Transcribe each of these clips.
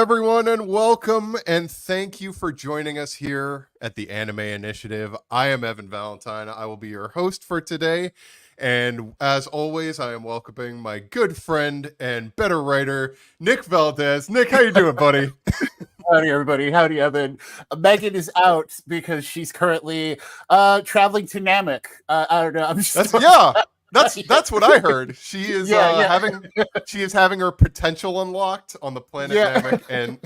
everyone, and welcome, and thank you for joining us here at the Anime Initiative. I am Evan Valentine. I will be your host for today, and as always, I am welcoming my good friend and better writer, Nick Valdez. Nick, how you doing, buddy? Howdy, everybody. Howdy, Evan. Megan is out because she's currently traveling to Namek. I don't know. I'm just That's what I heard. She is having her potential unlocked on the planet Namek, and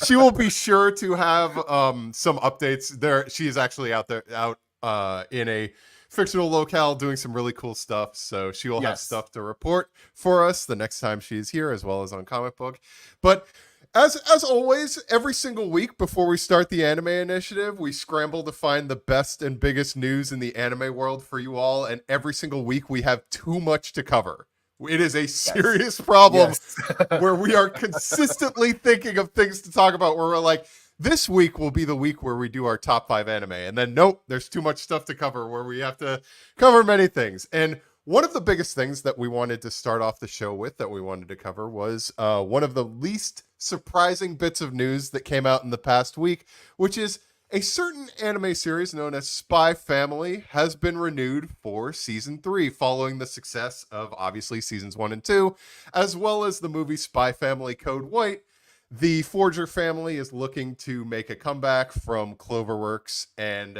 she will be sure to have some updates there. She is actually out in a fictional locale doing some really cool stuff, so she will have stuff to report for us the next time she's here, as well as on ComicBook. But as always, every single week before we start the Anime Initiative, we scramble to find the best and biggest news in the anime world for you all, and every single week we have too much to cover. It is a serious problem where we are consistently thinking of things to talk about, where we're like, this week will be the week where we do our top 5 anime, and then nope, there's too much stuff to cover where we have to cover many things. And one of the biggest things that we wanted to start off the show with, that we wanted to cover, was one of the least surprising bits of news that came out in the past week, which is a certain anime series known as Spy Family has been renewed for season 3, following the success of obviously seasons 1 and 2, as well as the movie Spy Family Code White. The Forger family is looking to make a comeback from Cloverworks and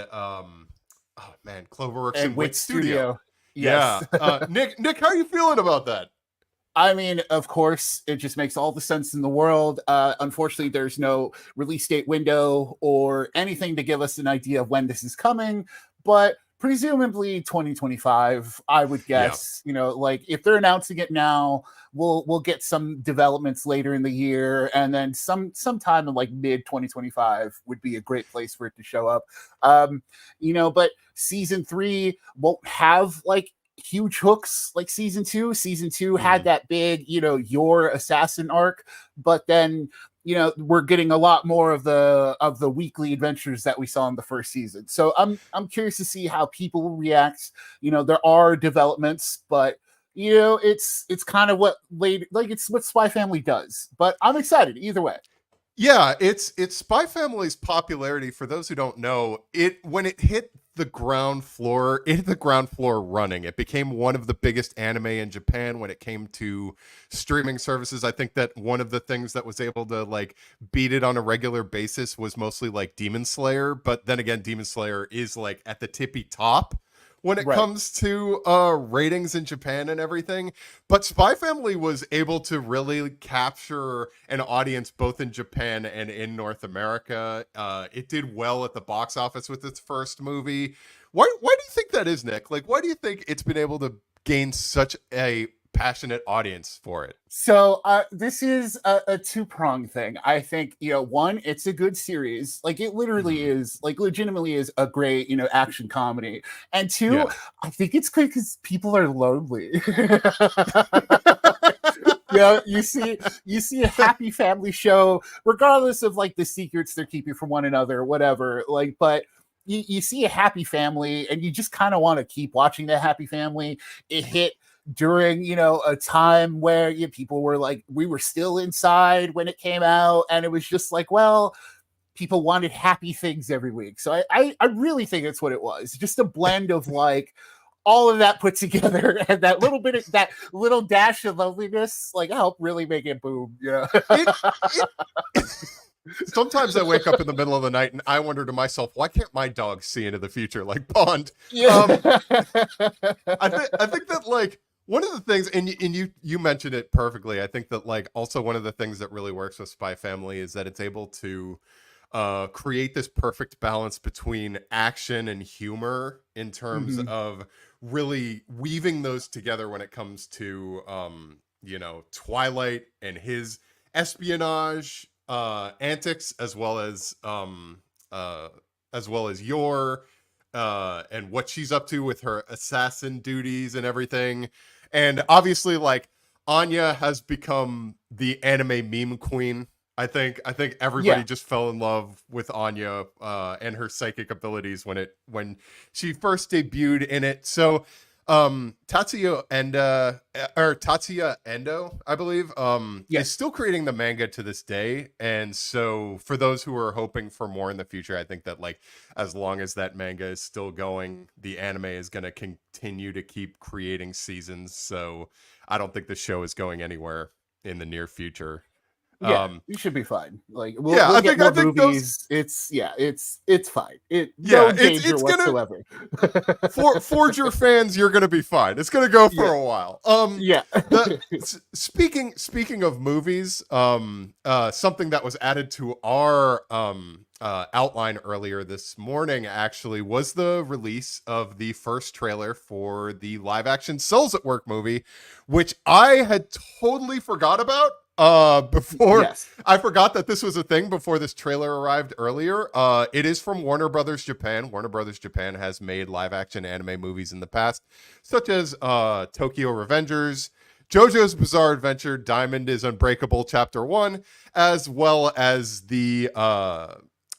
Cloverworks and Wit Studio. Yes. Yeah. Nick, how are you feeling about that? I mean, of course, it just makes all the sense in the world. Unfortunately, there's no release date window or anything to give us an idea of when this is coming, but presumably 2025, I would guess. You know, like if they're announcing it now, we'll get some developments later in the year, and then sometime in like mid 2025 would be a great place for it to show up. But season 3 won't have like huge hooks like season 2. Season 2 had that big, your assassin arc, but then we're getting a lot more of the weekly adventures that we saw in the first season. So I'm curious to see how people will react. There are developments, but it's kind of it's what Spy Family does. But I'm excited either way. Yeah, it's Spy Family's popularity. For those who don't know, when it hit the ground floor, running. It became one of the biggest anime in Japan when it came to streaming services. I think that one of the things that was able to like beat it on a regular basis was mostly like Demon Slayer, but then again, Demon Slayer is like at the tippy top when it comes to ratings in Japan and everything. But Spy Family was able to really capture an audience both in Japan and in North America. It did well at the box office with its first movie. Why do you think that is, Nick? Like, why do you think it's been able to gain such a passionate audience for it? So this is a two-pronged thing. I think, one, it's a good series. Like it literally is, like legitimately is a great, action comedy. And two, I think it's good because people are lonely. You see a happy family show, regardless of like the secrets they're keeping from one another or whatever. Like, but you see a happy family and you just kind of want to keep watching that happy family. It hit during a time where people were like, we were still inside when it came out, and it was just like, well, people wanted happy things every week. So I really think that's what it was, just a blend of like all of that put together, and that little dash of loneliness like helped really make it boom. Sometimes I wake up in the middle of the night and I wonder to myself, why can't my dog see into the future like Bond? I think that like one of the things, and you mentioned it perfectly, I think that like also one of the things that really works with Spy Family is that it's able to create this perfect balance between action and humor in terms of really weaving those together when it comes to Twilight and his espionage antics, as well as Yor and what she's up to with her assassin duties and everything. And obviously, like, Anya has become the anime meme queen. I think everybody just fell in love with Anya and her psychic abilities when she first debuted in it. So Tatsuya Endo, I believe, Yes. is still creating the manga to this day. And so for those who are hoping for more in the future, I think that like as long as that manga is still going, the anime is going to continue to keep creating seasons. So I don't think the show is going anywhere in the near future. Yeah, you should be fine. Like Yeah, we'll get more I think movies. It's fine. No yeah, danger it's gonna whatsoever. for Forger fans, you're gonna be fine. It's gonna go for Yeah. a while. Yeah. Speaking of movies, something that was added to our outline earlier this morning actually was the release of the first trailer for the live action Cells at Work movie, which I had totally forgot about. Before Yes. I forgot that this was a thing before this trailer arrived earlier. It is from Warner Brothers Japan. Warner Brothers Japan has made live action anime movies in the past, such as Tokyo Revengers, JoJo's Bizarre Adventure, Diamond is Unbreakable Chapter 1, as well as the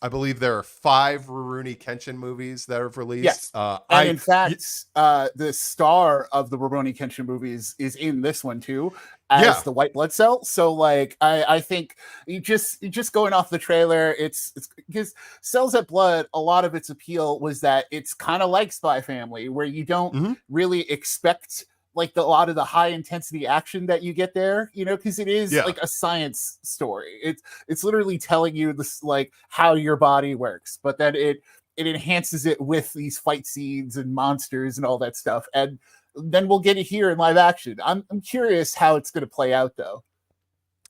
I believe there are 5 Rurouni Kenshin movies that have released. Yes. And in fact, the star of the Rurouni Kenshin movies is in this one too, as the white blood cell. So like I think you just going off the trailer, it's because Cells at Blood, a lot of its appeal was that it's kind of like Spy Family, where you don't really expect like a lot of the high intensity action that you get there, you know, because it is like a science story. It's literally telling you this like how your body works, but then it enhances it with these fight scenes and monsters and all that stuff. And then we'll get it here in live action. I'm curious how it's going to play out though.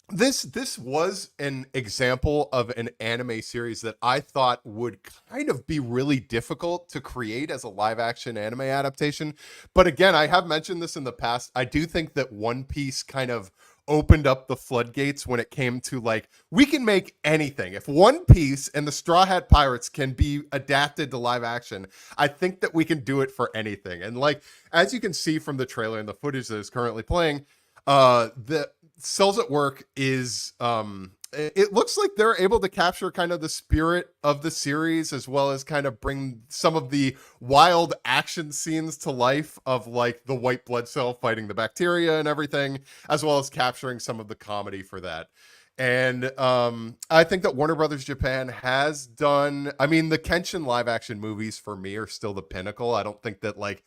This was an example of an anime series that I thought would kind of be really difficult to create as a live action anime adaptation. But again, I have mentioned this in the past. I do think that One Piece kind of opened up the floodgates when it came to like, we can make anything. If One Piece and the Straw Hat Pirates can be adapted to live action, I think that we can do it for anything. And like, as you can see from the trailer and the footage that is currently playing, the Cells at Work is it looks like they're able to capture kind of the spirit of the series, as well as kind of bring some of the wild action scenes to life of like the white blood cell fighting the bacteria and everything, as well as capturing some of the comedy for that. And I think that Warner Brothers Japan has done, I mean, the Kenshin live action movies for me are still the pinnacle. I don't think that like,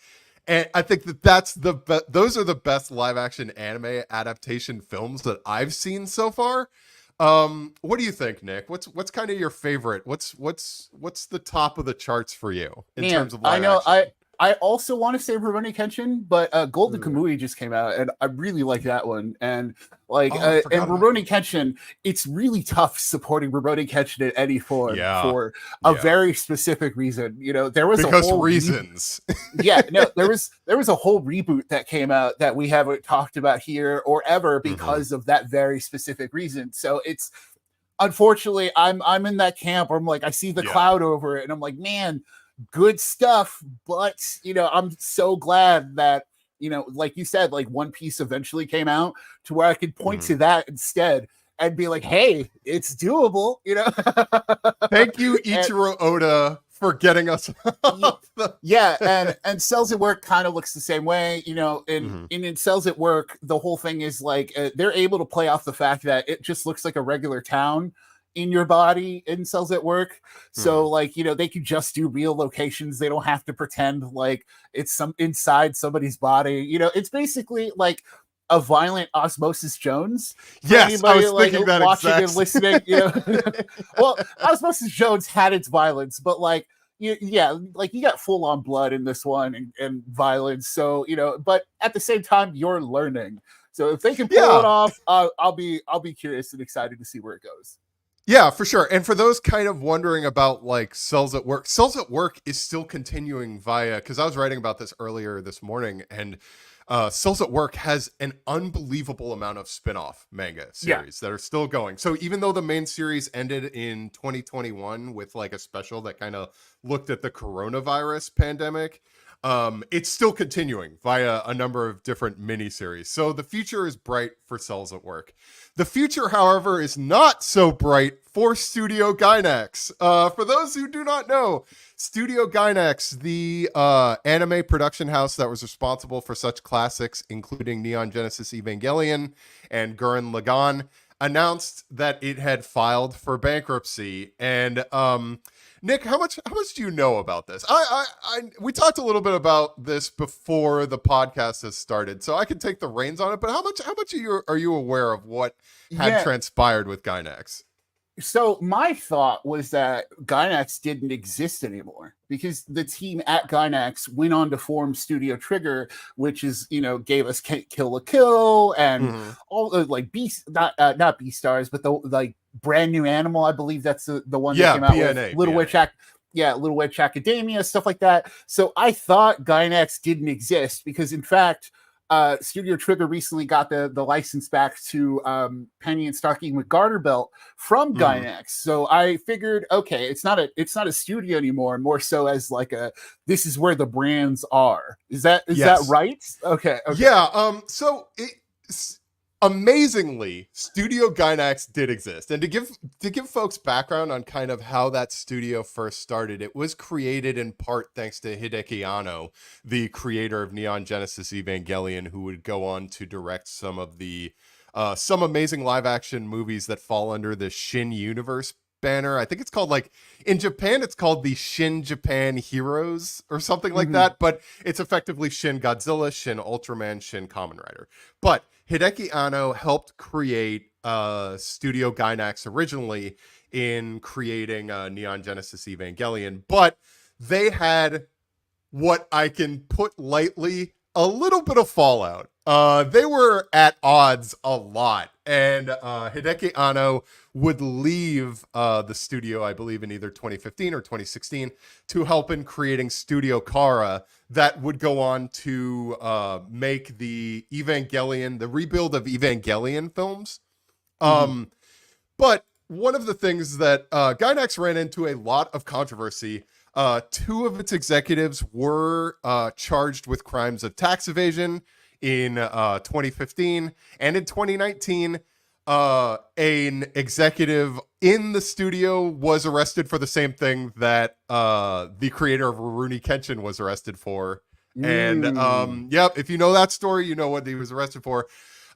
and I think that those are the best live action anime adaptation films that I've seen so far. What do you think, Nick? What's kind of your favorite? What's the top of the charts for you in terms of live action? I also want to say Rurouni Kenshin, but Golden Kamui just came out, and I really like that one. And like, and Rurouni Kenshin, it's really tough supporting Rurouni Kenshin in any form for a very specific reason. You know, there was because reasons. There was a whole reboot that came out that we haven't talked about here or ever because of that very specific reason. So it's unfortunately, I'm in that camp where I'm like, I see the cloud over it, and I'm like, man, good stuff. But you know, I'm so glad that, you know, like you said, like One Piece eventually came out to where I could point to that instead and be like, hey, it's doable, you know. Thank you, Ichiro Oda, for getting us and Cells at Work kind of looks the same way, you know. In Cells at Work, the whole thing is like they're able to play off the fact that it just looks like a regular town in your body in Cells at Work. So like, you know, they could just do real locations. They don't have to pretend like it's some inside somebody's body. You know, it's basically like a violent Osmosis Jones. Yes, I was like, thinking that watching and listening. You know? Well, Osmosis Jones had its violence, but like, like you got full on blood in this one and violence. So, you know, but at the same time, you're learning. So if they can pull it off, I'll be curious and excited to see where it goes. Yeah, for sure. And for those kind of wondering about like Cells at Work is still continuing via, because I was writing about this earlier this morning, and Cells at Work has an unbelievable amount of spin-off manga series that are still going. So even though the main series ended in 2021 with like a special that kind of looked at the coronavirus pandemic, it's still continuing via a number of different miniseries. So the future is bright for Cells at Work. The future, however, is not so bright for Studio Gainax. For those who do not know, Studio Gainax, the anime production house that was responsible for such classics including Neon Genesis Evangelion and Gurren Lagann, announced that it had filed for bankruptcy. And Nick, how much do you know about this? We talked a little bit about this before the podcast has started, so I can take the reins on it. But how much are you aware of what had transpired with Gainax? So my thought was that Gainax didn't exist anymore because the team at Gainax went on to form Studio Trigger, which is, gave us Kill la Kill and all the like not Beastars, but the like brand new Animal. I believe that's the one that came out with Little Witch Little Witch Academia, stuff like that. So I thought Gainax didn't exist because, in fact, Studio Trigger recently got the license back to Penny and Stocking with Garter Belt from Gainax. So I figured, okay, it's not a studio anymore, more so as like this is where the brands are. Is that right? Okay. Yeah. So amazingly, Studio Gainax did exist. And to give folks background on kind of how that studio first started, it was created in part thanks to Hideki Anno, the creator of Neon Genesis Evangelion, who would go on to direct some of the some amazing live action movies that fall under the Shin Universe banner. I think it's called, like, in Japan it's called the Shin Japan Heroes or something like that, but it's effectively Shin Godzilla, Shin Ultraman, Shin Kamen Rider. But Hideki Anno helped create Studio Gainax originally in creating Neon Genesis Evangelion, but they had, what I can put lightly, a little bit of fallout. They were at odds a lot, and Hideki Anno would leave the studio, I believe, in either 2015 or 2016 to help in creating Studio Kara, that would go on to make the rebuild of Evangelion films. But one of the things that Gainax ran into a lot of controversy. Two of its executives were charged with crimes of tax evasion in 2015, and in 2019, an executive in the studio was arrested for the same thing that the creator of Rurouni Kenshin was arrested for. And if you know that story, you know what he was arrested for.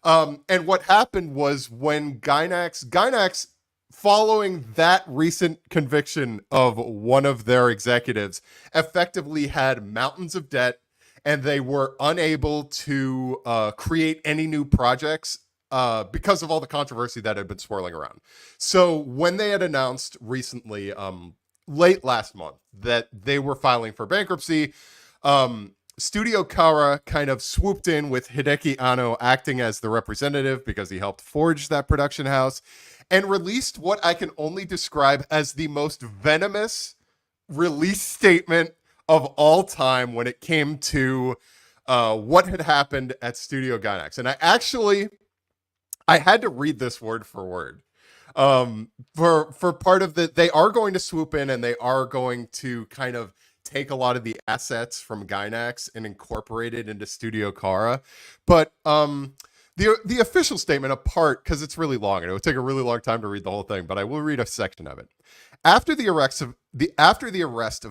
And what happened was, when Gainax, following that recent conviction of one of their executives, effectively had mountains of debt, and they were unable to create any new projects because of all the controversy that had been swirling around. So when they had announced recently, late last month, that they were filing for bankruptcy, Studio Kara kind of swooped in with Hideki Anno acting as the representative because he helped forge that production house, and released what I can only describe as the most venomous release statement of all time when it came to what had happened at Studio Gainax. And I had to read this word for word. For part of they are going to swoop in, and they are going to kind of take a lot of the assets from Gainax and incorporate it into Studio Kara. But the official statement, apart, because it's really long and it would take a really long time to read the whole thing, but I will read a section of it. After the arrest of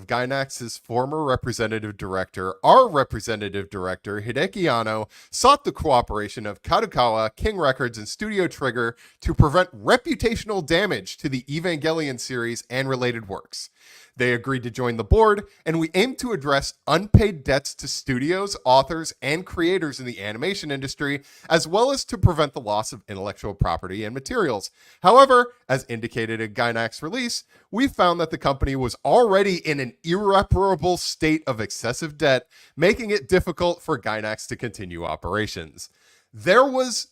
Gainax's former representative director, our representative director, Hideki Anno, sought the cooperation of Kadokawa, King Records, and Studio Trigger to prevent reputational damage to the Evangelion series and related works. They agreed to join the board, and we aim to address unpaid debts to studios, authors, and creators in the animation industry, as well as to prevent the loss of intellectual property and materials. However, as indicated in Gainax's release, we found that the company was already in an irreparable state of excessive debt, making it difficult for Gainax to continue operations. There was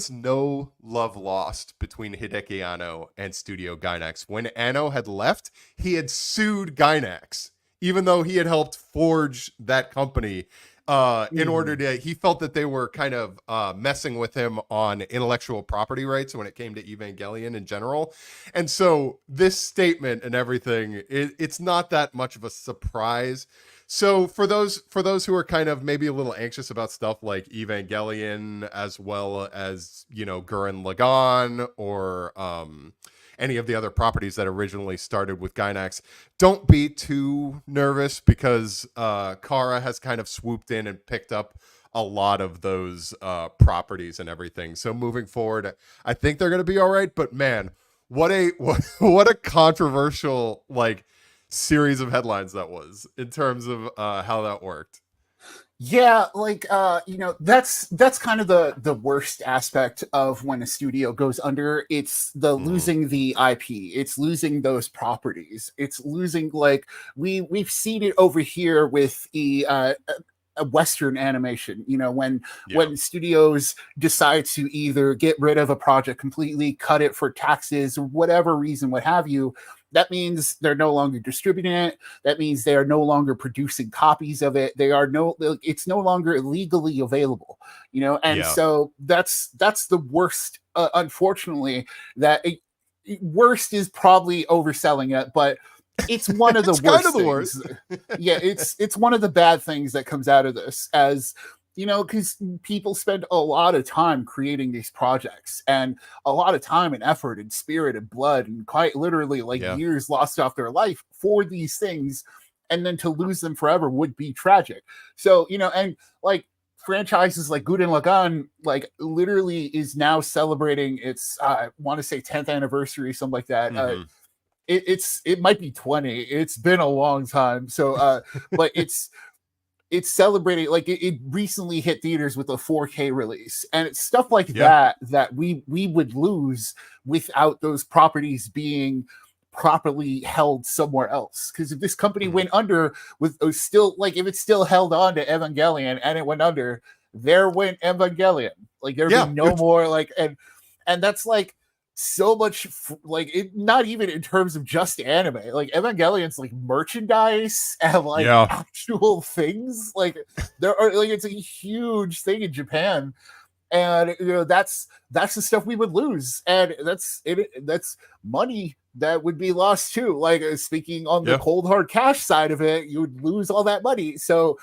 no love lost between Hideki Anno and Studio Gainax. When Anno had left, he had sued Gainax, even though he had helped forge that company, in order to, he felt that they were kind of messing with him on intellectual property rights when it came to Evangelion in general. And so this statement and everything, it's not that much of a surprise. So for those who are kind of maybe a little anxious about stuff like Evangelion, as well as, Gurren Lagann, or any of the other properties that originally started with Gainax. Don't be too nervous because Kara has kind of swooped in and picked up a lot of those properties and everything. So moving forward, I think they're going to be all right. But man, what a controversial like series of headlines that was in terms of how that worked. Yeah, like that's kind of the worst aspect of when a studio goes under. It's the losing the IP, it's losing those properties, it's losing, like, we've seen it over here with a Western animation. When studios decide to either get rid of a project completely, cut it for taxes, or whatever reason, what have you, that means they're no longer distributing it. That means they are no longer producing copies of it. It's no longer legally available, and so that's the worst. Unfortunately, worst is probably overselling it, but it's one of the worst kind of the things. Worst. Yeah, it's one of the bad things that comes out of this, as because people spend a lot of time creating these projects, and a lot of time and effort and spirit and blood, and quite literally years lost off their life for these things, and then to lose them forever would be tragic. So and like franchises like Gurren Lagann, like, literally is now celebrating its I want to say 10th anniversary, something like that. It might be 20. It's been a long time. So but it's celebrating, like, it recently hit theaters with a 4K release, and it's stuff like that we would lose without those properties being properly held somewhere else. Because if this company went under with still, like, if it's still held on to Evangelion and it went under, there went Evangelion. Like, there'd be no more, like, and that's like so much, like, it, not even in terms of just anime, like Evangelion's like merchandise and like actual things, like there are, like, it's a huge thing in Japan, and that's the stuff we would lose, and that's money that would be lost too. Like, speaking on the cold hard cash side of it, you would lose all that money. So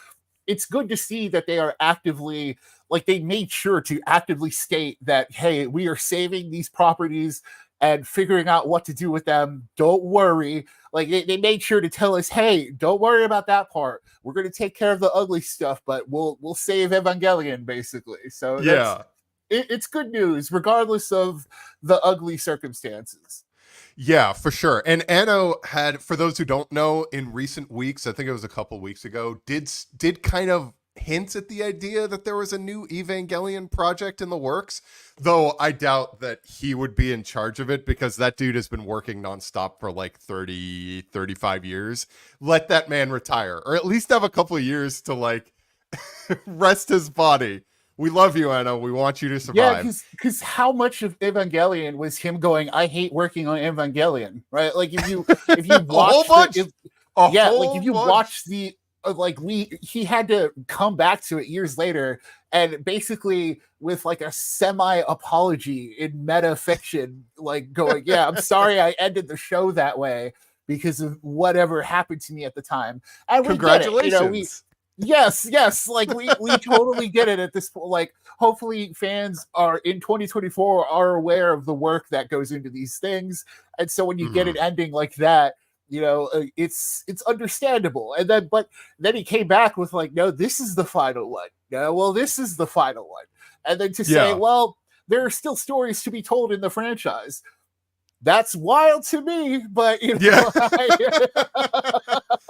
it's good to see that they are actively, like, they made sure to actively state that, hey, we are saving these properties and figuring out what to do with them. Don't worry. Like, they made sure to tell us, hey, don't worry about that part. We're going to take care of the ugly stuff, but we'll save Evangelion, basically. So it's good news, regardless of the ugly circumstances. Yeah, for sure. And Anno had, for those who don't know, in recent weeks, I think it was a couple weeks ago, did kind of hint at the idea that there was a new Evangelion project in the works, though I doubt that he would be in charge of it, because that dude has been working nonstop for like 35 years. Let that man retire, or at least have a couple of years to like rest his body. We love you, Anna. We want you to survive. Yeah, because how much of Evangelion was him going, I hate working on Evangelion, right? Like, if you watch if you watch the he had to come back to it years later, and basically with like a semi apology in meta fiction, like going, yeah, I'm sorry I ended the show that way because of whatever happened to me at the time. And congratulations. Yes. Like, we totally get it at this point. Like, hopefully fans are in 2024 are aware of the work that goes into these things. And so when you get an ending like that, it's understandable. And then he came back with like, no, this is the final one. No, well, this is the final one. And then to say, well, there are still stories to be told in the franchise. That's wild to me, but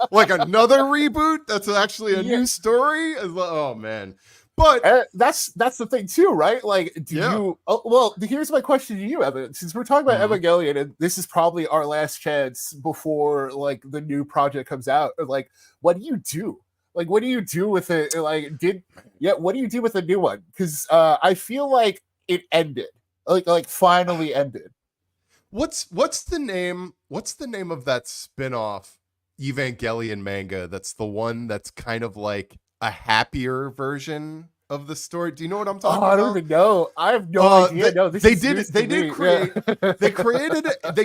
like another reboot that's actually a new story. Oh man. But that's the thing too, right? Like, here's my question to you, Evan. Since we're talking about Evangelion, and this is probably our last chance before like the new project comes out, like, what do you do? Like, what do you do with it? Like, what do you do with the new one? Because I feel like it ended, like finally ended. What's the name of that spin-off Evangelion manga that's the one that's kind of like a happier version of the story? Do you know what I'm talking about? I don't even know. I have no idea. They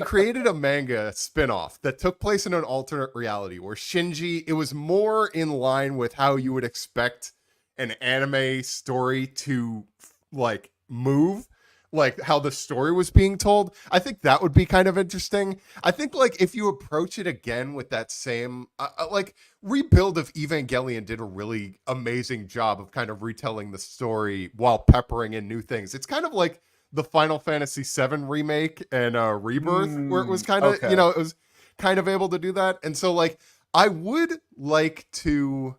created a manga spin-off that took place in an alternate reality where Shinji, it was more in line with how you would expect an anime story to like move, like how the story was being told. I think that would be kind of interesting. I think like if you approach it again with that same like Rebuild of Evangelion did a really amazing job of kind of retelling the story while peppering in new things. It's kind of like the Final Fantasy VII remake and Rebirth, where it was kind of, okay. it was kind of able to do that. And so like I would like to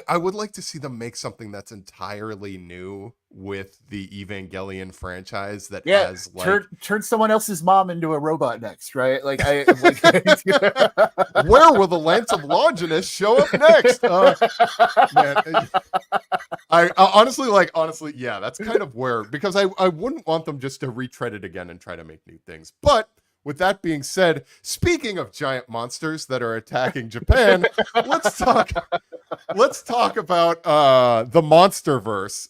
I would like to see them make something that's entirely new with the Evangelion franchise that has like turn someone else's mom into a robot next, right? Like I like where will the Lance of Longinus show up next? Man, I honestly, yeah, that's kind of where, because I wouldn't want them just to retread it again and try to make new things. But with that being said, speaking of giant monsters that are attacking Japan, let's talk about the Monsterverse.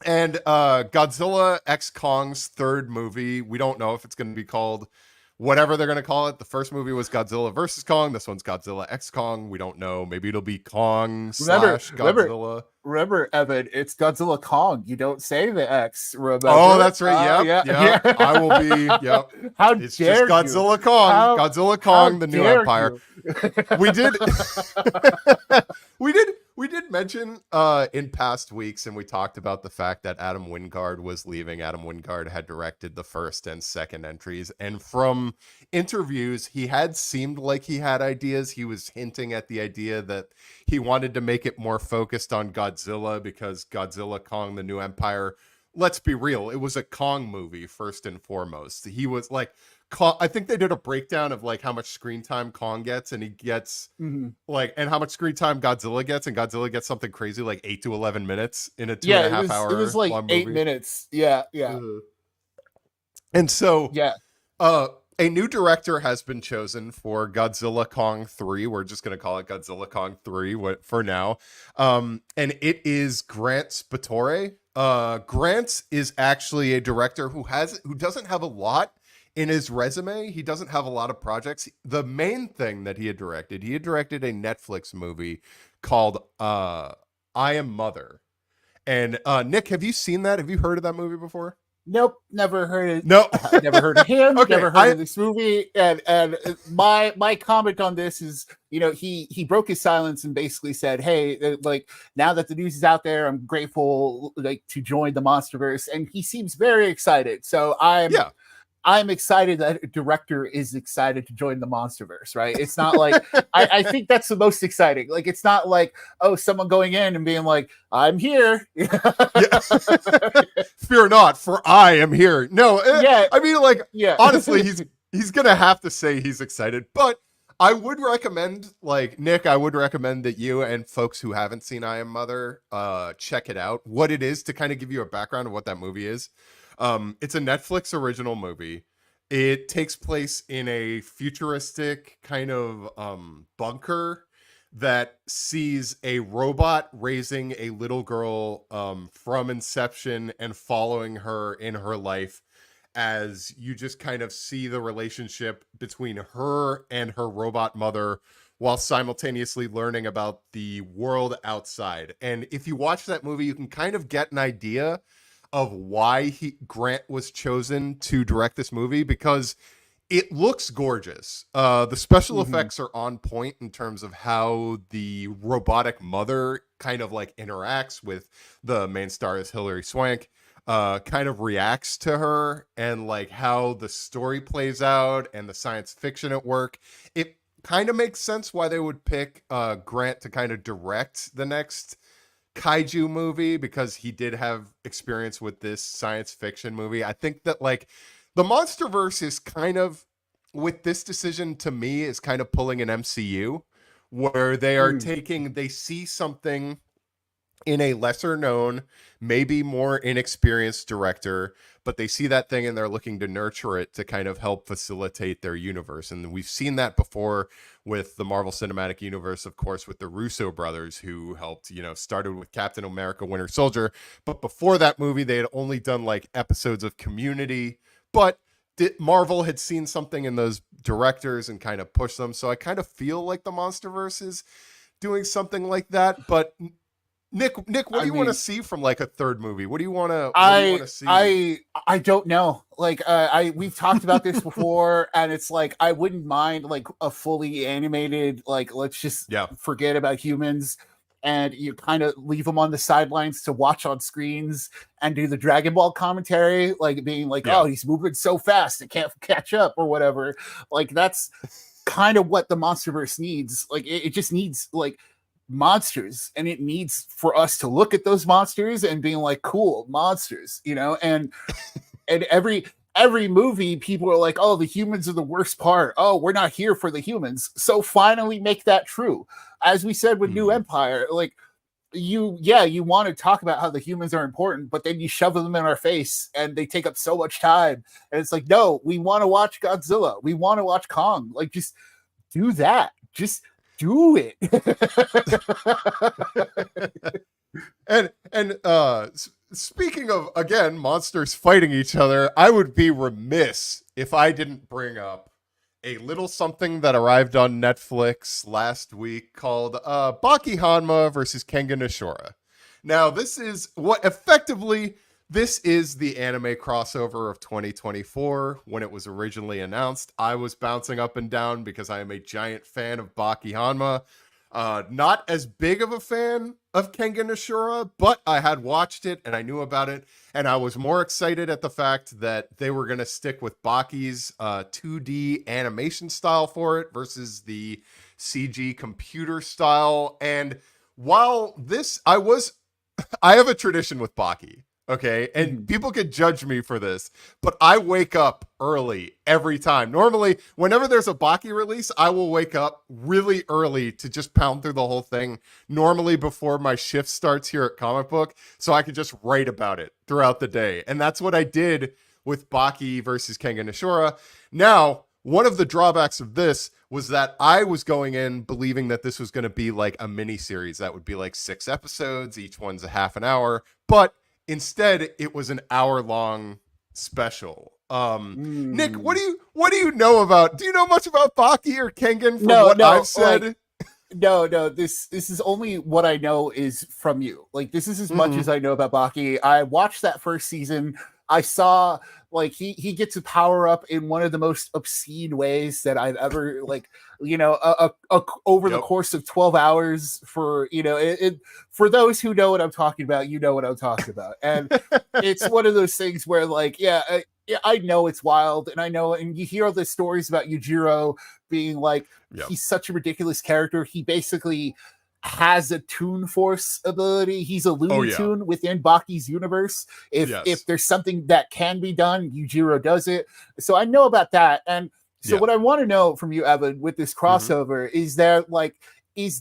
And Godzilla X Kong's third movie. We don't know if it's going to be called whatever they're going to call it. The first movie was Godzilla versus Kong. This one's Godzilla X Kong. We don't know. Maybe it'll be Kong / Godzilla. Remember, Evan, it's Godzilla Kong. You don't say the X. Remember? Oh, that's right. Yeah. I will be. Yep. How it's dare just Godzilla you? Kong. Godzilla Kong, the new empire. We did mention in past weeks, and we talked about the fact that Adam Wingard was leaving. Adam Wingard had directed the first and second entries, and from interviews, he had seemed like he had ideas. He was hinting at the idea that he wanted to make it more focused on Godzilla, because Godzilla Kong, the new empire, let's be real, it was a Kong movie first and foremost. He was like, I think they did a breakdown of like how much screen time Kong gets, and he gets like, and how much screen time Godzilla gets, and Godzilla gets something crazy like 8 to 11 minutes in a 2.5 hour. It was like 8 minutes. Yeah. And so, a new director has been chosen for Godzilla Kong 3. We're just going to call it Godzilla Kong 3 for now. And it is Grant Spatore. Grant is actually a director who doesn't have a lot in his resume. He doesn't have a lot of projects. The main thing that he had directed a Netflix movie called I Am Mother. And Nick, have you seen that? Have you heard of that movie before? Nope, never heard it. No, never heard of him. Okay, never heard of this movie. And my comment on this is, he broke his silence and basically said, "Hey, like now that the news is out there, I'm grateful to join the Monsterverse," and he seems very excited. So I'm excited that a director is excited to join the Monsterverse, right? It's not like, I think that's the most exciting. Like, it's not like, oh, someone going in and being like, I'm here. Fear not, for I am here. No, I mean, like, honestly, he's going to have to say he's excited, but I would recommend, like, Nick, I would recommend that you and folks who haven't seen I Am Mother, check it out. What it is, to kind of give you a background of what that movie is. It's a Netflix original movie. It takes place in a futuristic kind of bunker that sees a robot raising a little girl from inception and following her in her life, as you just kind of see the relationship between her and her robot mother while simultaneously learning about the world outside. And if you watch that movie, you can kind of get an idea of why Grant was chosen to direct this movie, because it looks gorgeous. The special effects are on point in terms of how the robotic mother kind of like interacts with the main star, is Hilary Swank, kind of reacts to her, and like how the story plays out and the science fiction at work. It kind of makes sense why they would pick Grant to kind of direct the next kaiju movie, because he did have experience with this science fiction movie. I think that like the Monsterverse is kind of, with this decision, to me, is kind of pulling an MCU, where they are they see something in a lesser known, maybe more inexperienced director, but they see that thing and they're looking to nurture it to kind of help facilitate their universe. And we've seen that before with the Marvel Cinematic Universe, of course, with the Russo brothers, who helped, started with Captain America Winter Soldier. But before that movie, they had only done like episodes of Community, but Marvel had seen something in those directors and kind of pushed them. So I kind of feel like the Monsterverse is doing something like that, but Nick, what I do you want to mean, see from like a third movie? What do you want to see? I don't know. Like we've talked about this before, and it's like I wouldn't mind like a fully animated, like let's just Yeah. forget about humans and you kind of leave them on the sidelines to watch on screens and do the Dragon Ball commentary, like being like, Yeah. oh, he's moving so fast it can't catch up or whatever. Like that's kind of what the Monsterverse needs. Like it just needs like monsters, and it needs for us to look at those monsters and being like, cool monsters, you know. And every movie people are like, oh, the humans are the worst part, oh, we're not here for the humans, so finally make that true. As we said with New Empire, like you want to talk about how the humans are important, but then you shove them in our face and they take up so much time, and it's like, no, we want to watch Godzilla, we want to watch Kong, like just do that, just do it. and speaking of, again, monsters fighting each other, I would be remiss if I didn't bring up a little something that arrived on Netflix last week called Baki Hanma versus Kengan Ashura. Now, this is this is the anime crossover of 2024. When it was originally announced, I was bouncing up and down because I am a giant fan of Baki Hanma. Not as big of a fan of Kengan Ashura, but I had watched it and I knew about it, and I was more excited at the fact that they were going to stick with Baki's 2D animation style for it versus the CG computer style. And while this, I have a tradition with Baki. Okay, and people could judge me for this, but I wake up early every time. Normally, whenever there's a Baki release, I will wake up really early to just pound through the whole thing, normally before my shift starts here at ComicBook, so I could just write about it throughout the day. And that's what I did with Baki versus Kengan Ashura. Now, one of the drawbacks of this was that I was going in believing that this was going to be like a mini series that would be like 6 episodes, each one's a half an hour, but instead, it was an hour-long special. Nick, what do you know about? Do you know much about Baki or Kengan from what I've said? Like, no. This is only what I know is from you. Like this is as much as I know about Baki. I watched that first season. I saw like he gets a power up in one of the most obscene ways that I've ever like, you know, over the course of 12 hours for, you know, for those who know what I'm talking about, you know what I'm talking about. And it's one of those things where like, I know it's wild, and I know, and you hear all the stories about Yujiro being like, he's such a ridiculous character. He basically has a Toon Force ability. He's a Looney Tune within Baki's universe. If there's something that can be done, Yujiro does it. So I know about that. And so what I want to know from you, Evan, with this crossover is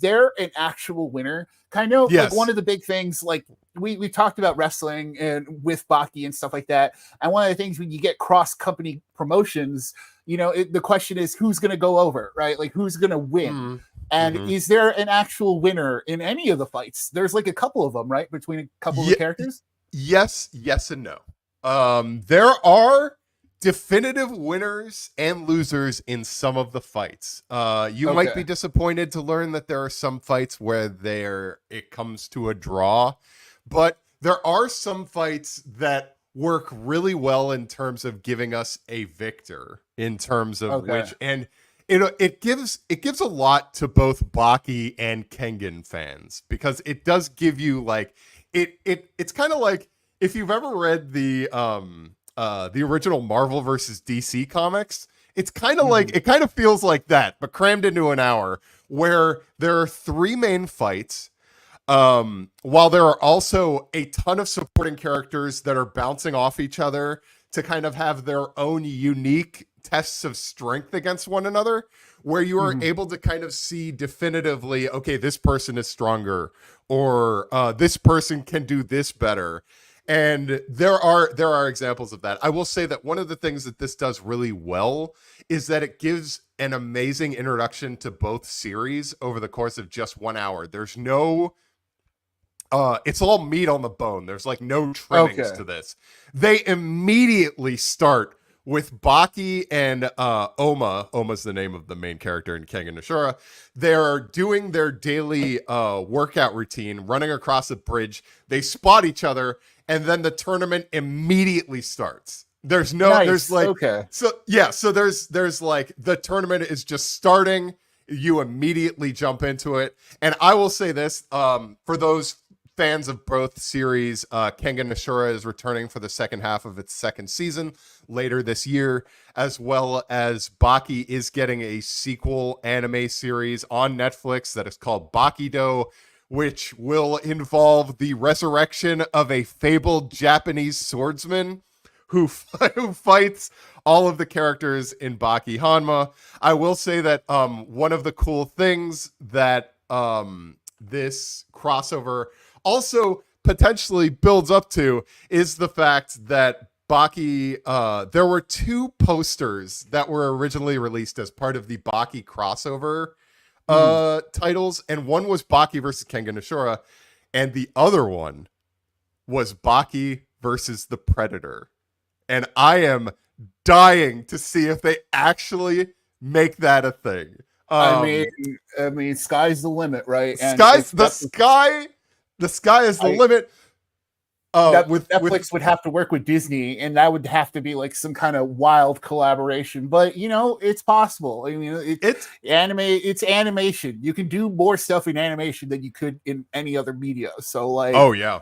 there an actual winner? Kind of like one of the big things, like we talked about wrestling and with Baki and stuff like that. And one of the things when you get cross company promotions, you know, the question is who's going to go over, right? Like who's going to win? And is there an actual winner in any of the fights? There's like a couple of them, right? Between a couple of the characters? Yes, and no. There are definitive winners and losers in some of the fights. You might be disappointed to learn that there are some fights where it comes to a draw, but there are some fights that work really well in terms of giving us a victor, in terms of which, and it gives a lot to both Baki and Kengan fans, because it does give you like it's kind of like if you've ever read the original Marvel versus DC comics, it's kind of like, it kind of feels like that, but crammed into an hour, where there are 3 main fights, while there are also a ton of supporting characters that are bouncing off each other to kind of have their own unique tests of strength against one another, where you are able to kind of see definitively, okay, this person is stronger, or this person can do this better. And there are examples of that. I will say that one of the things that this does really well is that it gives an amazing introduction to both series over the course of just 1 hour. There's no it's all meat on the bone. There's like no trimmings to this. They immediately start with Baki and Oma. Oma's the name of the main character in Kengan Ashura. They're doing their daily workout routine, running across a bridge. They spot each other, and then the tournament immediately starts. There's no, nice. There's like, okay. So yeah, so there's like the tournament is just starting. You immediately jump into it, and I will say this: for those fans of both series, Kengan Ashura is returning for the second half of its second season later this year, as well as Baki is getting a sequel anime series on Netflix that is called Bakido, which will involve the resurrection of a fabled Japanese swordsman who fights all of the characters in Baki Hanma. I will say that one of the cool things that this crossover also potentially builds up to is the fact that Baki, there were 2 posters that were originally released as part of the Baki crossover titles, and one was Baki versus Kengan Ashura, and the other one was Baki versus the Predator. And I am dying to see if they actually make that a thing. I mean, sky's the limit, right? And the sky is the limit. Netflix would have to work with Disney, and that would have to be like some kind of wild collaboration. But you know, it's possible. I mean, it's animation. You can do more stuff in animation than you could in any other media. So, like, oh yeah,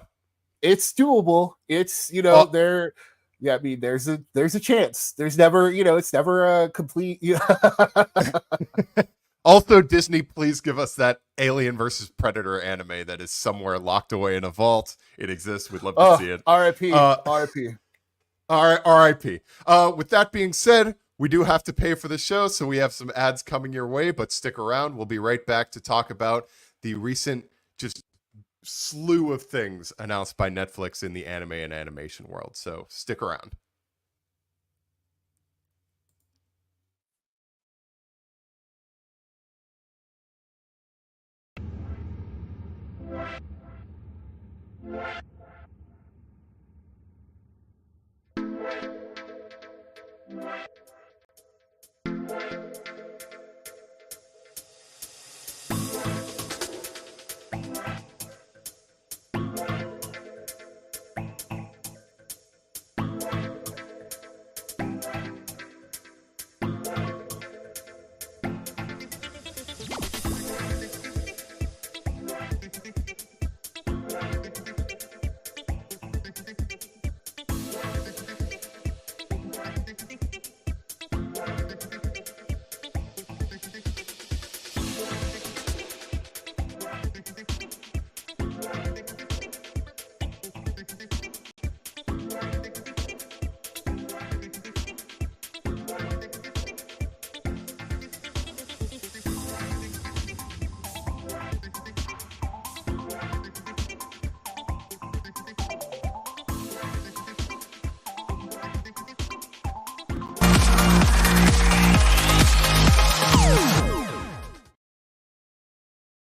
it's doable. It's there. Yeah, I mean, there's a chance. There's never, it's never a complete. Also, Disney, please give us that Alien versus Predator anime that is somewhere locked away in a vault. It exists. We'd love to see it. R.I.P. R.I.P. R.I.P. With that being said, we do have to pay for the show, so we have some ads coming your way, but stick around. We'll be right back to talk about the recent just slew of things announced by Netflix in the anime and animation world. So stick around.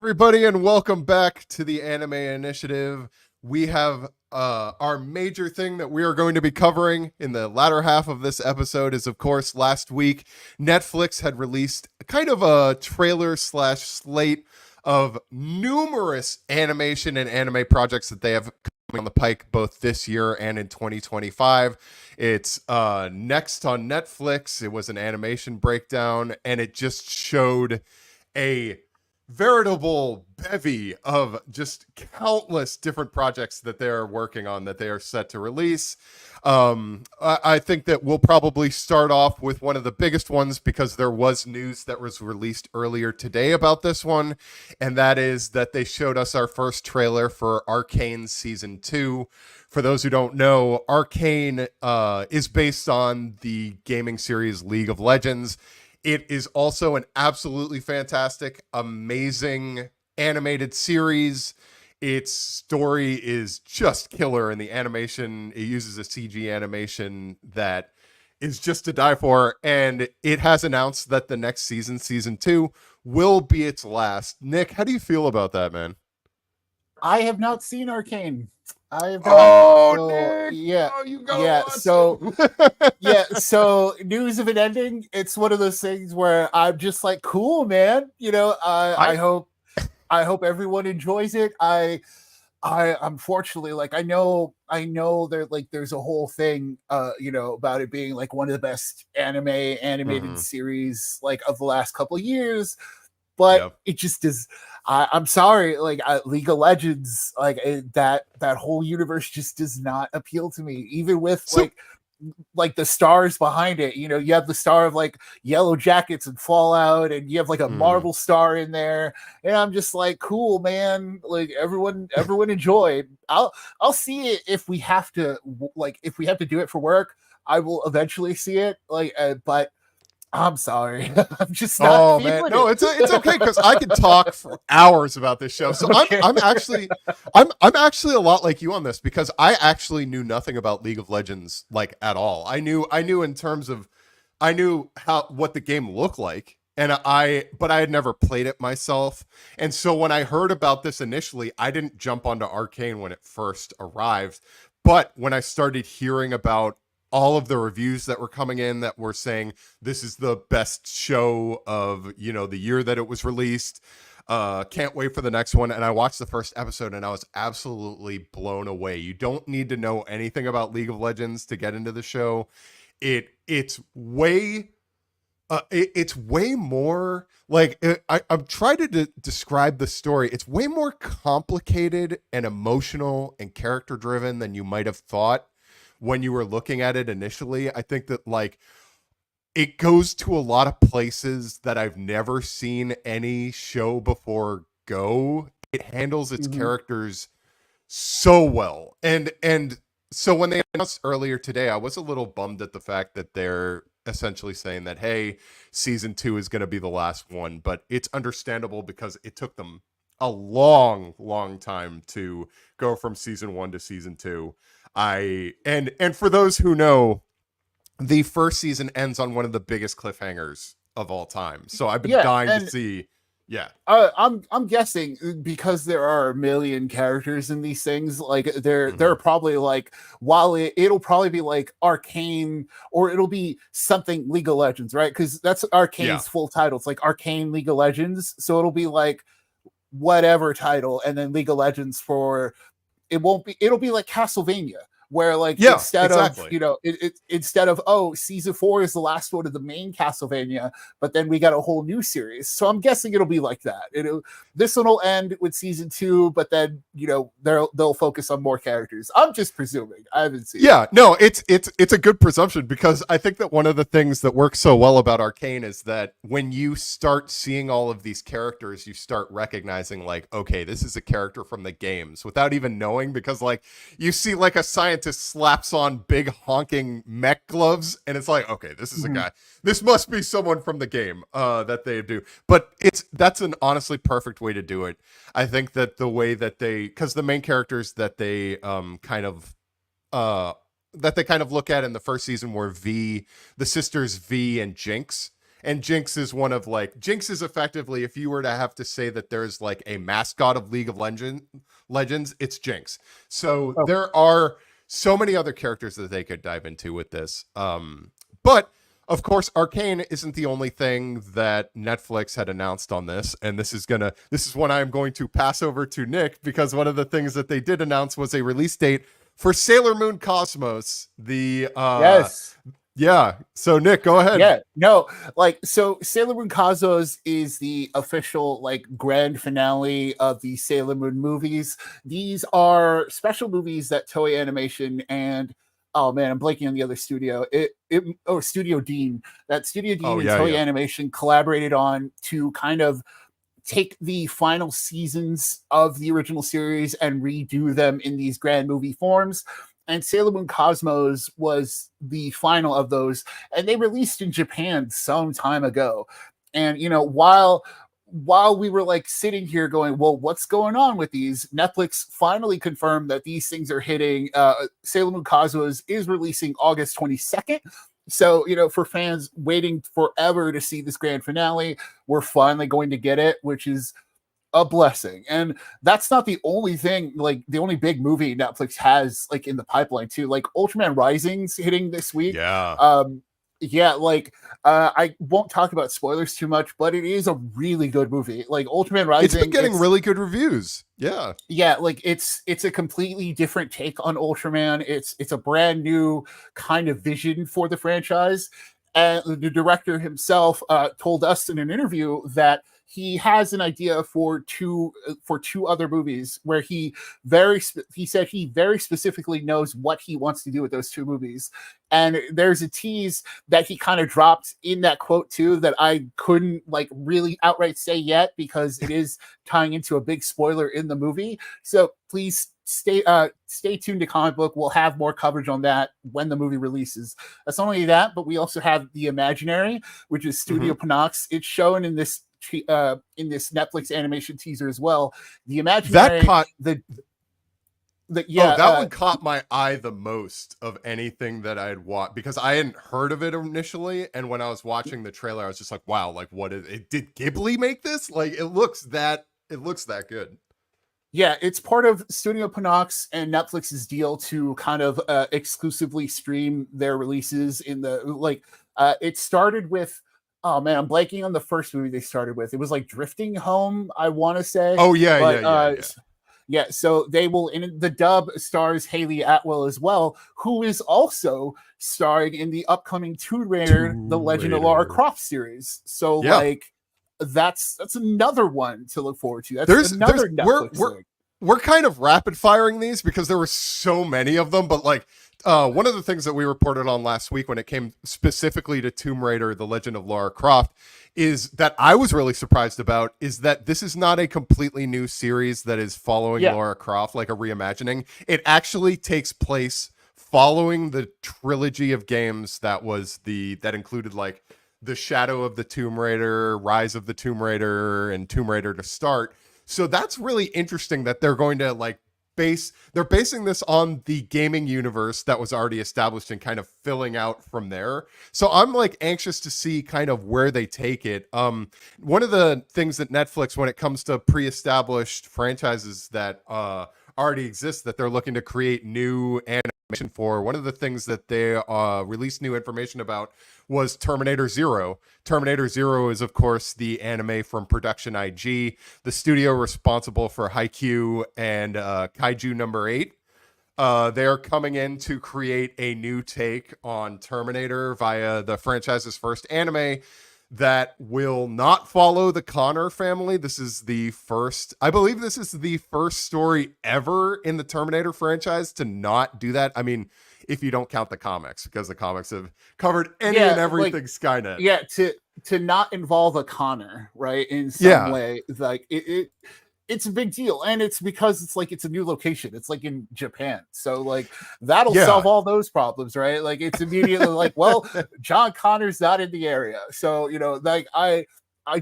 Everybody, and welcome back to the Anime Initiative. We have our major thing that we are going to be covering in the latter half of this episode is, of course, last week, Netflix had released kind of a trailer / slate of numerous animation and anime projects that they have coming on the pike both this year and in 2025. It's next on Netflix. It was an animation breakdown, and it just showed a veritable bevy of just countless different projects that they're working on that they are set to release. I think that we'll probably start off with one of the biggest ones because there was news that was released earlier today about this one, and that is that they showed us our first trailer for Arcane Season 2. For those who don't know, Arcane is based on the gaming series League of Legends. It is also an absolutely fantastic, amazing animated series. Its story is just killer, and the animation, it uses a CG animation that is just to die for. And it has announced that the next season, Season 2, will be its last. Nick, how do you feel about that, man? I have not seen Arcane. I have not. Oh, So, Nick! yeah. Oh, you gotta Yeah. watch So, it. yeah. So, news of an ending. It's one of those things where I'm just like, cool, man. I I hope everyone enjoys it. I unfortunately, like, I know there's a whole thing about it being like one of the best animated Mhm. series like of the last couple of years, but Yep. it just is. I'm sorry, like, League of Legends, like, that whole universe just does not appeal to me, even with So like the stars behind it. You have the star of like Yellow Jackets and Fallout, and you have like a mm. Marvel star in there. And I'm just like, cool, man. Like, everyone enjoy. I'll see it if we have to, if we have to do it for work. I will eventually see it. But I'm sorry, I'm just not Oh man, feeling no, it. it's okay because I could talk for hours about this show. So Okay. I'm actually a lot like you on this because I actually knew nothing about League of Legends like at all. I knew in terms of I knew how what the game looked like, and but I had never played it myself. And so when I heard about this initially, I didn't jump onto Arcane when it first arrived. But when I started hearing about all of the reviews that were coming in that were saying this is the best show of the year that it was released, can't wait for the next one, and I watched the first episode and I was absolutely blown away. You don't need to know anything about League of Legends to get into the show. It's way it's way more like I'm trying to describe the story. It's way more complicated and emotional and character driven than you might have thought when you were looking at it initially. I think that like it goes to a lot of places that I've never seen any show before go. It handles its Mhm. characters so well. And so when they announced earlier today, I was a little bummed at the fact that they're essentially saying that hey, season 2 is going to be the last one, but it's understandable because it took them a long time to go from season 1 to season 2. And for those who know, the first season ends on one of the biggest cliffhangers of all time. So I've been Yeah, dying to and see. Yeah. I'm guessing because there are a million characters in these things. Like, they're Mhm. probably like, while it'll probably be like Arcane, or it'll be something League of Legends, right? Because that's Yeah. Arcane's full title. It's like Arcane League of Legends. So it'll be like whatever title, and then League of Legends for it won't be it'll be like Castlevania, where like Yeah, instead of exactly. instead of, oh, season 4 is the last one of the main Castlevania, but then we got a whole new series. So I'm guessing it'll be like that. This one will end with season 2, but then they'll focus on more characters. I'm just presuming. I haven't seen it. Yeah, no, it's a good presumption because I think that one of the things that works so well about Arcane is that when you start seeing all of these characters, you start recognizing like, okay, this is a character from the games without even knowing, because like you see like a scientist slaps on big honking mech gloves and it's like, okay, this is a Mhm. guy. This must be someone from the game that they do. But that's an honestly perfect way to do it. I think that the way that because the main characters uh that they kind of look at in the first season were the sisters V and Jinx. And Jinx is Jinx is effectively, if you were to have to say that there's like a mascot of League of Legends, it's Jinx. So Okay. there are so many other characters that they could dive into with this. But of course, Arcane isn't the only thing that Netflix had announced on this, and this is when I'm going to pass over to Nick, because one of the things that they did announce was a release date for Sailor Moon Cosmos. Yes. Yeah. So Nick, go ahead. Yeah, no, like, so Sailor Moon Cosmos is the official like grand finale of the Sailor Moon movies. These are special movies that Toei Animation and, oh man, I'm blanking on the other studio. Studio Dean. That Studio Oh Dean and yeah, Toei yeah. Animation collaborated on to kind of take the final seasons of the original series and redo them in these grand movie forms. And Sailor Moon Cosmos was the final of those, and they released in Japan some time ago. And while we were like sitting here going, well, what's going on with these? Netflix finally confirmed that these things are hitting. Sailor Moon Cosmos is releasing August 22nd. So, for fans waiting forever to see this grand finale, we're finally going to get it, which is a blessing. And that's not the only thing, like the only big movie Netflix has like in the pipeline too. Like Ultraman Rising's hitting this week. Yeah. Yeah, like I won't talk about spoilers too much, but it is a really good movie. Like Ultraman Rising, it's been getting really good reviews. Yeah, like it's a completely different take on Ultraman. It's a brand new kind of vision for the franchise. And the director himself told us in an interview that he has an idea for two other movies where he said he very specifically knows what he wants to do with those two movies. And there's a tease that he kind of dropped in that quote too that I couldn't like really outright say yet because it is tying into a big spoiler in the movie. So please stay tuned to Comic Book. We'll have more coverage on that when the movie releases. That's not only that, but we also have The Imaginary, which is Studio Gainax. It's shown in this Netflix animation teaser as well. The Imaginary, that one caught my eye the most of anything that I had watched because I hadn't heard of it initially, and when I was watching the trailer, I was just like, "Wow! Like, what is it? Did Ghibli make this? Like, it looks that good." Yeah, it's part of Studio Gainax and Netflix's deal to kind of exclusively stream their releases in the like. It started with. Oh man, I'm blanking on the first movie they started with. It was like Drifting Home, I want to say. Oh yeah. Yeah, so they will in the dub stars Haley Atwell as well, who is also starring in the upcoming Tomb Raider, The Legend of Lara Croft series. So like that's another one to look forward to. That's another Netflix we're kind of rapid firing these because there were so many of them, but like one of the things that we reported on last week when it came specifically to Tomb Raider, The Legend of Lara Croft, is that I was really surprised about is that this is not a completely new series that is following Lara Croft, like a reimagining. It actually takes place following the trilogy of games that included like The Shadow of the Tomb Raider, Rise of the Tomb Raider, and Tomb Raider to start. So that's really interesting that they're going to like they're basing this on the gaming universe that was already established and kind of filling out from there. So I'm like anxious to see kind of where they take it. One of the things that Netflix, when it comes to pre-established franchises that already exist, that they're looking to create new animation for, one of the things that they released new information about was Terminator Zero. Terminator Zero is, of course, the anime from Production IG, the studio responsible for Haikyuu and Kaiju Number 8. They are coming in to create a new take on Terminator via the franchise's first anime that will not follow the Connor family. This is the first, I believe this is the first story ever in the Terminator franchise to not do that. I mean, if you don't count the comics, because the comics have covered any and everything like, Skynet. Yeah, to not involve a Connor, right, in some way, like it's a big deal, and it's because it's a new location. It's like in Japan, so like that'll solve all those problems, right? Like it's immediately like, well, John Connor's not in the area, so like I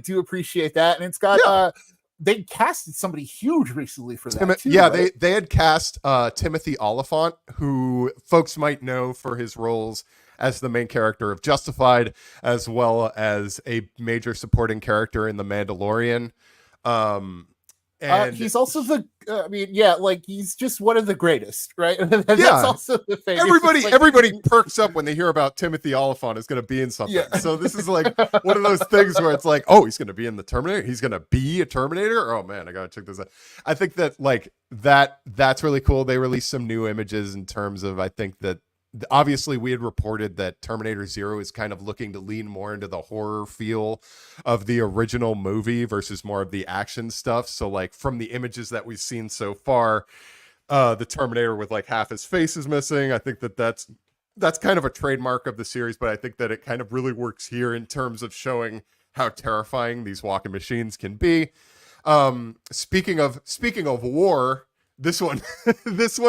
do appreciate that, and it's got they casted somebody huge recently for that too, right? they had cast Timothy Oliphant, who folks might know for his roles as the main character of Justified, as well as a major supporting character in The Mandalorian. And he's also he's just one of the greatest, right? That's also the thing. Everybody perks up when they hear about Timothy Oliphant is going to be in something. Yeah. So this is like one of those things where it's like, oh, he's going to be in the Terminator. He's going to be a Terminator. Oh man, I got to check this out. I think that like that's really cool. They released some new images in terms of, I think that obviously we had reported that Terminator Zero is kind of looking to lean more into the horror feel of the original movie versus more of the action stuff. So like from the images that we've seen so far, the Terminator with like half his face is missing. I think that's kind of a trademark of the series, but I think that it kind of really works here in terms of showing how terrifying these walking machines can be. Speaking of war, This one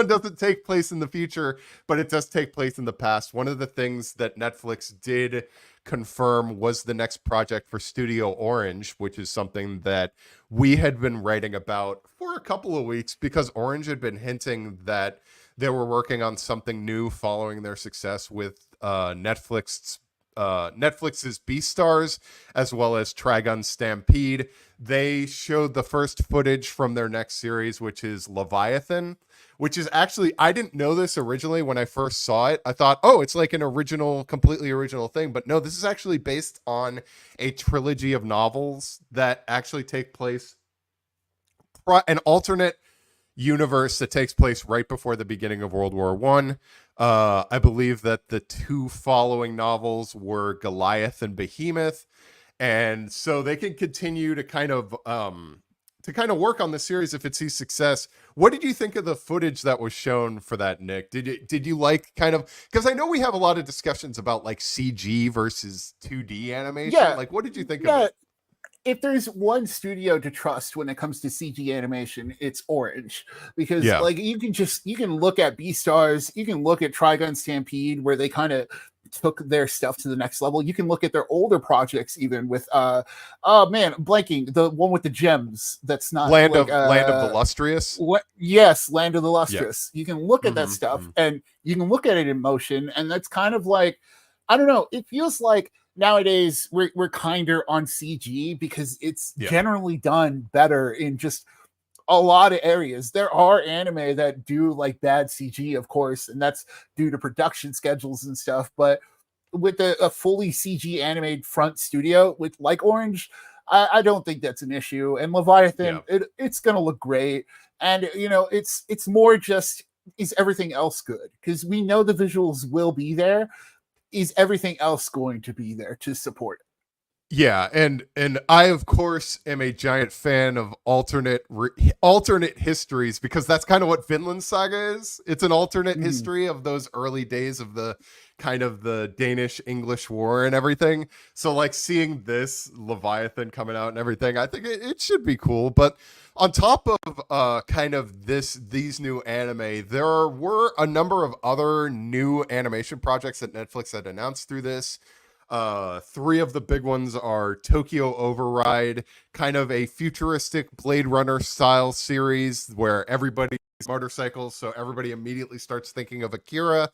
doesn't take place in the future, but it does take place in the past. One of the things that Netflix did confirm was the next project for Studio Orange, which is something that we had been writing about for a couple of weeks because Orange had been hinting that they were working on something new following their success with Netflix Netflix's Beastars, as well as Trigun Stampede. They showed the first footage from their next series, which is Leviathan, which is actually, I didn't know this originally when I first saw it. I thought, oh, it's like an original, completely original thing. But no, this is actually based on a trilogy of novels that actually take place, an alternate universe that takes place right before the beginning of World War One. I believe that the two following novels were Goliath and Behemoth, and so they can continue to kind of work on the series if it sees success. What did you think of the footage that was shown for that, Nick? Did you like kind of, because I know we have a lot of discussions about like CG versus 2D animation. Yeah, like what did you think of it? If there's one studio to trust when it comes to CG animation, it's Orange, because like you can look at Beastars, you can look at Trigun Stampede, where they kind of took their stuff to the next level. You can look at their older projects, even with blanking, the one with the gems. That's not Land of the Lustrous. What? Yes, Land of the Lustrous. Yeah. You can look at that stuff, and you can look at it in motion, and that's kind of like, I don't know. It feels like nowadays we're kinder on CG because it's generally done better in just a lot of areas. There are anime that do like bad CG, of course, and that's due to production schedules and stuff. But with a fully CG animated front studio with like Orange, I don't think that's an issue. And Leviathan, it's gonna look great. And it's more just, is everything else good? Because we know the visuals will be there. Is everything else going to be there to support it? Yeah, and I of course am a giant fan of alternate histories, because that's kind of what Vinland Saga is. It's an alternate history of those early days of the kind of the Danish-English war and everything. So like seeing this Leviathan coming out and everything, I think it should be cool. But on top of kind of these new anime, there were a number of other new animation projects that Netflix had announced through this. Three of the big ones are Tokyo Override, kind of a futuristic Blade Runner style series where everybody's motorcycles, so everybody immediately starts thinking of Akira.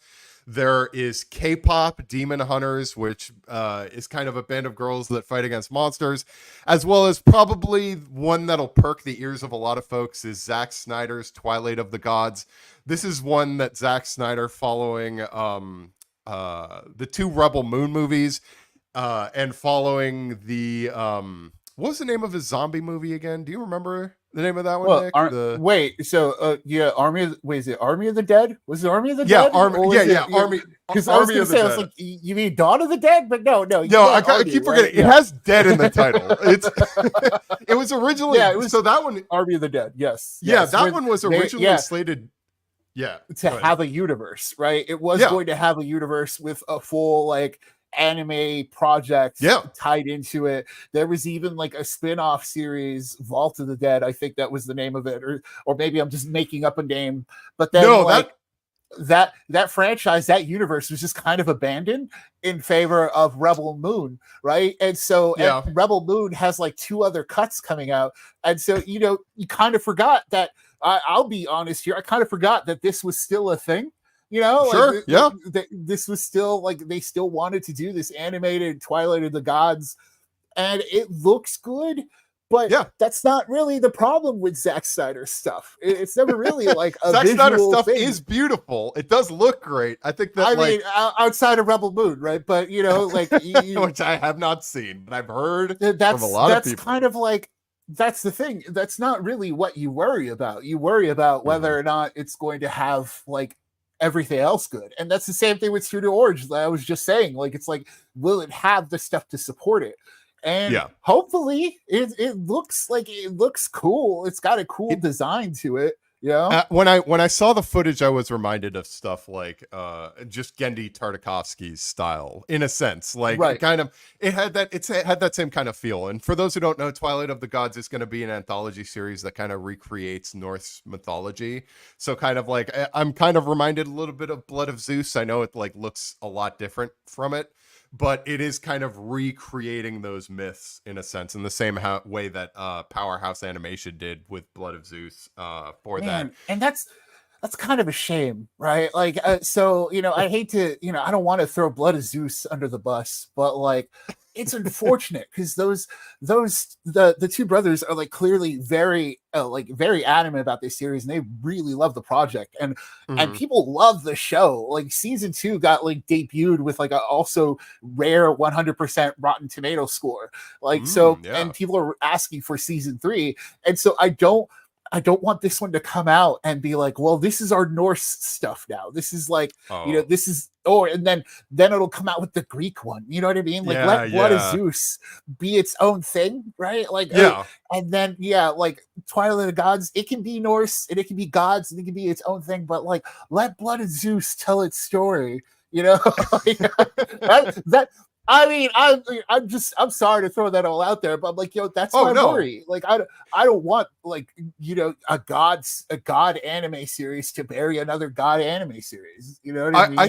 There is K-pop Demon Hunters, which is kind of a band of girls that fight against monsters, as well as probably one that'll perk the ears of a lot of folks is Zack Snyder's Twilight of the Gods. This is one that Zack Snyder, following the two Rebel Moon movies, and following the what was the name of his zombie movie again? Do you remember the name of that one, Nick? Is it Army of the Dead? Was it Army of the Dead? Army. Because I was going to say, I was like, you mean Dawn of the Dead? But no. I keep forgetting. Right? It has dead in the title. It was originally, so that one, Army of the Dead. Yes. That one was originally slated. To have a universe, right? It was going to have a universe with a full like anime project tied into it. There was even like a spin-off series, Vault of the Dead, I think that was the name of it, or maybe I'm just making up a name. But then that franchise, that universe was just kind of abandoned in favor of Rebel Moon, right? And so and Rebel Moon has like two other cuts coming out, and so you kind of forgot that. I'll be honest here, I kind of forgot that this was still a thing. This was still like they still wanted to do this animated Twilight of the Gods, and it looks good. But that's not really the problem with Zack Snyder's stuff. It's never really like a Zack Snyder's stuff thing. Is beautiful. It does look great. I think that mean, outside of Rebel Moon, right? But like which I have not seen, but I've heard from a lot of people. That's kind of like, that's the thing. That's not really what you worry about. You worry about whether or not it's going to have like everything else good. And that's the same thing with Studio Orange that I was just saying. Like, it's like, will it have the stuff to support it? And hopefully it looks cool. It's got a cool design to it. When I saw the footage, I was reminded of stuff like just Genndy Tartakovsky's style, in a sense. Like it had that same kind of feel. And for those who don't know, Twilight of the Gods is going to be an anthology series that kind of recreates Norse mythology. So kind of like I'm kind of reminded a little bit of Blood of Zeus. I know it like looks a lot different from it, but it is kind of recreating those myths in a sense, in the same way that Powerhouse Animation did with Blood of Zeus for that. And that's that's kind of a shame, right? Like, so, I hate to, I don't want to throw Blood of Zeus under the bus, but like, it's unfortunate because the two brothers are like clearly very adamant about this series, and they really love the project, and people love the show. Like season 2 got like debuted with like a also rare 100% Rotten Tomato score, like so, and people are asking for season 3, and so I don't want this one to come out and be like, well, this is our Norse stuff now. This is like, this is, and then it'll come out with the Greek one. You know what I mean? Like, let Blood of Zeus be its own thing, right? Like, and then, like Twilight of Gods, it can be Norse and it can be gods and it can be its own thing, but like, let Blood of Zeus tell its story. That I mean, I'm sorry to throw that all out there, but I'm like, that's my worry. Like, I don't want like, a god anime series to bury another god anime series. You know what I mean? I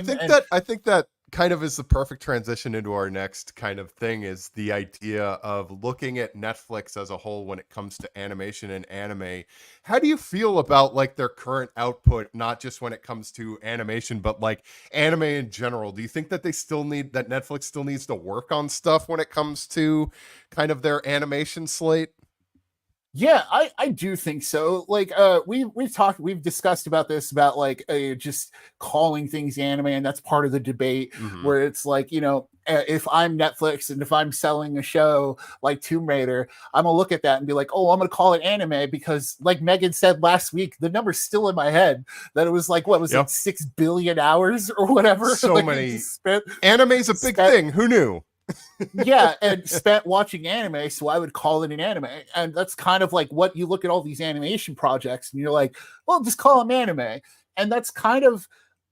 think that kind of is the perfect transition into our next kind of thing, is the idea of looking at Netflix as a whole when it comes to animation and anime. How do you feel about like their current output, not just when it comes to animation, but like anime in general? Do you think that Netflix still needs to work on stuff when it comes to kind of their animation slate? Yeah, I do think so. Like, we've discussed about this, about like just calling things anime, and that's part of the debate where it's like, if I'm Netflix and if I'm selling a show like Tomb Raider, I'm gonna look at that and be like, oh, I'm gonna call it anime because, like Megan said last week, the number's still in my head that it was like, what was it, 6 billion hours or whatever? So like, many. Anime's a big thing. Who knew? And spent watching anime, so I would call it an anime. And that's kind of like what you look at all these animation projects and you're like, well, just call them anime. And that's kind of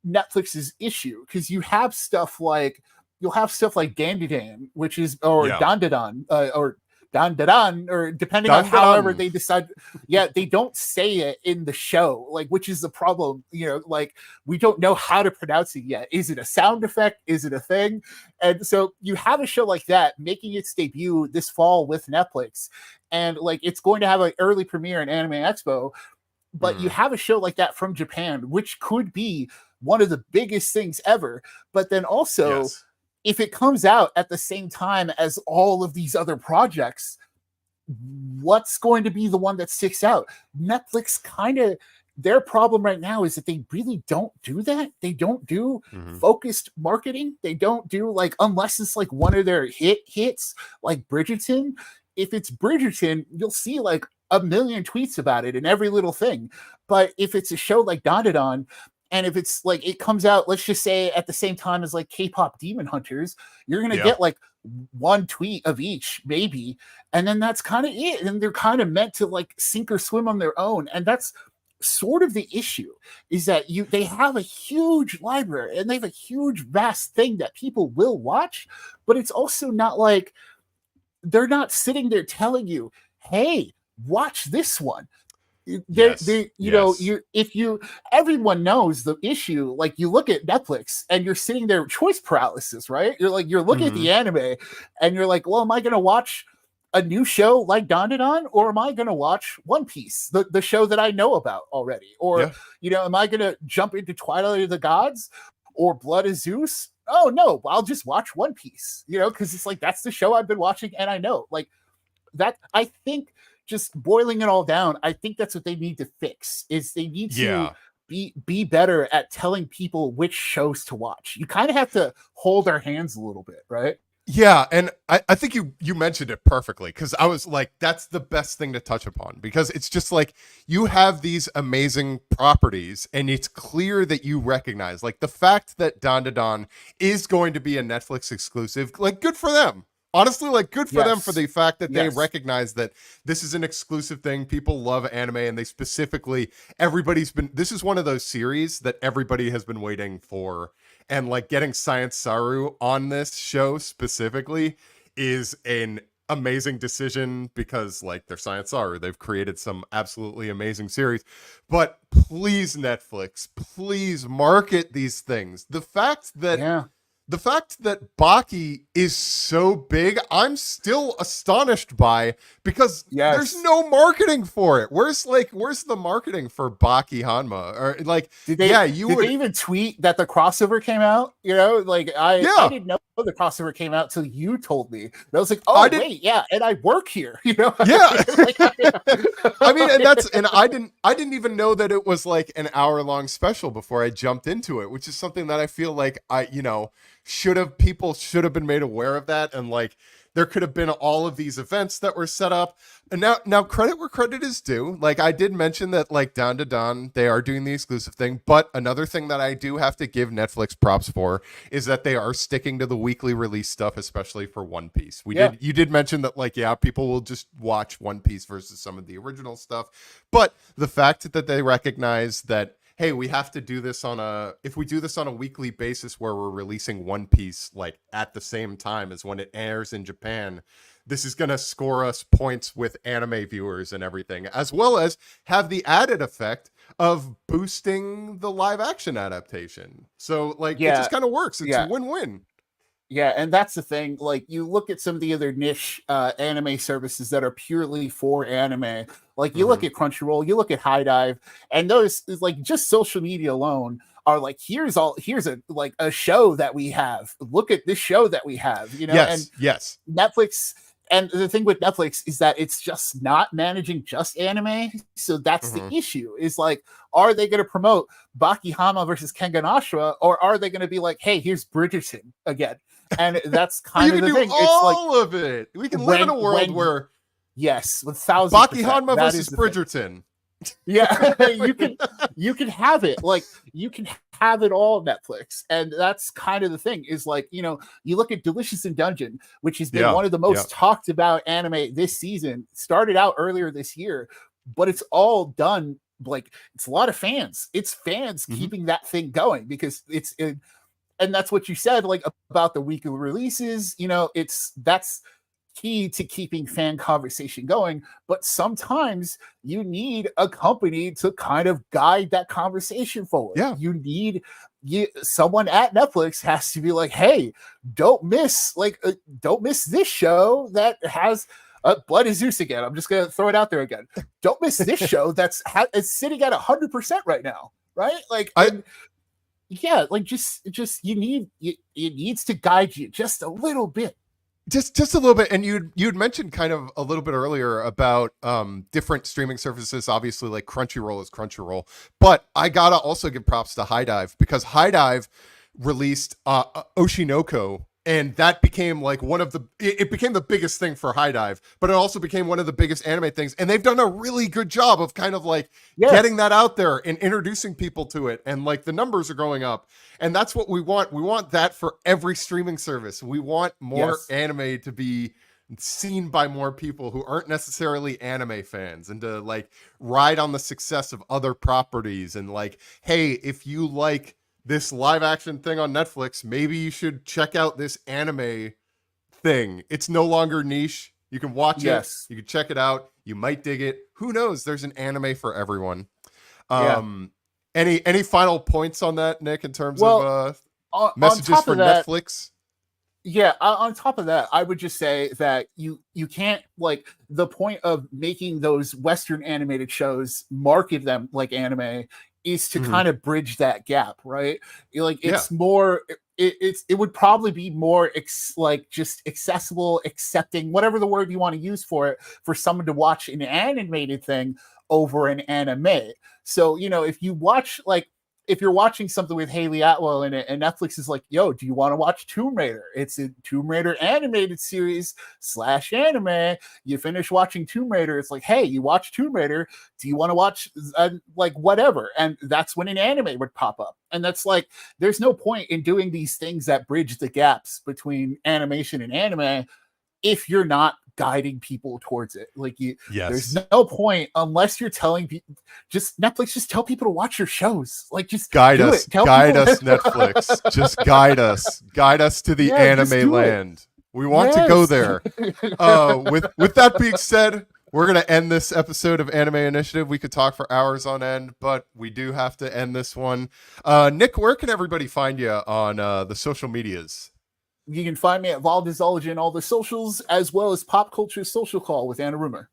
Netflix's issue, because you'll have stuff like Dandadan, which is, or Dandadan, or Dandadan, or depending on however they decide. They don't say it in the show, like, which is the problem. Like, we don't know how to pronounce it yet. Is it a sound effect? Is it a thing? And so you have a show like that making its debut this fall with Netflix, and like it's going to have an early premiere in Anime Expo. But you have a show like that from Japan, which could be one of the biggest things ever. But then also, if it comes out at the same time as all of these other projects, what's going to be the one that sticks out? Netflix their problem right now is that they really don't do that. They don't do focused marketing. They don't do, like, unless it's like one of their hits, like Bridgerton. If it's Bridgerton, you'll see like a million tweets about it and every little thing. But if it's a show like Dandadan, and if it's like it comes out, let's just say at the same time as like K-pop Demon Hunters, you're gonna get like one tweet of each, maybe, and then that's kind of it. And they're kind of meant to like sink or swim on their own, and that's sort of the issue. Is that they have a huge library and they have a huge, vast thing that people will watch, but it's also not like they're not sitting there telling you, "Hey, watch this one." Everyone knows the issue. Like, you look at Netflix and you're sitting there, choice paralysis, right? You're looking at the anime and you're like, well, am I going to watch a new show like Dandadan, or am I going to watch One Piece, the show that I know about already? Or, am I going to jump into Twilight of the Gods or Blood of Zeus? Oh no, I'll just watch One Piece, because it's like, that's the show I've been watching and I know. Like, that, I think, just boiling it all down, I think that's what they need to fix. Is they need to be better at telling people which shows to watch. You kind of have to hold our hands a little bit, right? Yeah, and I think you mentioned it perfectly, because I was like, that's the best thing to touch upon, because it's just like, you have these amazing properties and it's clear that you recognize, like, the fact that Dandadan is going to be a Netflix exclusive, like, good for them. Honestly, like, good for them for the fact that they recognize that this is an exclusive thing. People love anime, and they specifically, this is one of those series that everybody has been waiting for. And like, getting Science Saru on this show specifically is an amazing decision, because like, they're Science Saru. They've created some absolutely amazing series. But please, Netflix, please market these things. The fact that the fact that Baki is so big, I'm still astonished by, because there's no marketing for it. Where's the marketing for Baki Hanma? Or like, did they even tweet that the crossover came out? You know, like I didn't know the crossover came out till you told me. And I was like, oh wait, yeah, and I work here. You know, yeah. I mean, and I didn't even know that it was like an hour-long special before I jumped into it, which is something that I feel like people should have been made aware of that, and like there could have been all of these events that were set up. And now credit where credit is due. Like I did mention that like Down to Dawn, they are doing the exclusive thing, but another thing that I do have to give Netflix props for is that they are sticking to the weekly release stuff, especially for One Piece. You did mention that like, yeah, people will just watch One Piece versus some of the original stuff, but the fact that they recognize that, hey, we have to do this if we do this on a weekly basis where we're releasing One Piece like at the same time as when it airs in Japan, this is going to score us points with anime viewers and everything, as well as have the added effect of boosting the live action adaptation. So like, it just kind of works. It's a win-win. Yeah, and that's the thing. Like, you look at some of the other niche anime services that are purely for anime. Like, you look at Crunchyroll, you look at High Dive, and those, like, just social media alone are like, here's a show that we have. Look at this show that we have. You know, yes. Netflix. And the thing with Netflix is that it's just not managing just anime. So that's the issue, is like, are they going to promote Baki Hanma versus Kengan Ashura, or are they going to be like, hey, here's Bridgerton again? And that's kind of the thing. All of it. We can live in a world where, yes, with thousands. Baki Hanma versus Bridgerton. Yeah, you can have it. Like, you can have it all, Netflix. And that's kind of the thing, is like, you know, you look at Delicious in Dungeon, which has been one of the most talked about anime this season. Started out earlier this year, but it's all done, like, it's a lot of fans. It's fans keeping that thing going, because and that's what you said, like, about the weekly releases. You know, that's key to keeping fan conversation going. But sometimes you need a company to kind of guide that conversation forward. Yeah, someone at Netflix has to be like, hey, don't miss this show that has Blood is Zeus again. I'm just gonna throw it out there again. Don't miss this show that's sitting at 100% right now, right? Like, just it needs to guide you just a little bit. Just a little bit. And you'd mentioned kind of a little bit earlier about different streaming services. Obviously, like Crunchyroll is Crunchyroll, but I gotta also give props to High Dive, because High Dive released Oshinoko, and that became like it became the biggest thing for High Dive, but it also became one of the biggest anime things. And they've done a really good job of kind of like getting that out there and introducing people to it. And like, the numbers are going up, and that's what we want. We want that for every streaming service. We want more anime to be seen by more people who aren't necessarily anime fans, and to like ride on the success of other properties. And like, hey, if you like this live action thing on Netflix, maybe you should check out this anime thing. It's no longer niche. You can watch it. You can check it out. You might dig it. Who knows? There's an anime for everyone. Any final points on that, Nick, in terms of messages for Netflix? Yeah, on top of that, I would just say that you can't, like, the point of making those Western animated shows, market them like anime, is to kind of bridge that gap, right? Like, it's more, it would probably be more just accessible, accepting, whatever the word you want to use for it, for someone to watch an animated thing over an anime. So, you know, if you're watching something with Haley Atwell in it, and Netflix is like, yo, do you want to watch Tomb Raider? It's a Tomb Raider animated series / anime. You finish watching Tomb Raider, it's like, hey, you watch Tomb Raider. Do you want to watch like whatever? And that's when an anime would pop up. And that's like, there's no point in doing these things that bridge the gaps between animation and anime if you're not guiding people towards it. Like, there's no point, unless you're telling people, Netflix, just tell people to watch your shows. Like, just guide us, Netflix. Just guide us to the anime land. We want to go there. With that being said, we're going to end this episode of Anime Initiative. We could talk for hours on end, but we do have to end this one. Nick, where can everybody find you on the social medias? You can find me at Valdizology and all the socials, as well as Pop Culture Social Call with Anna Rumor.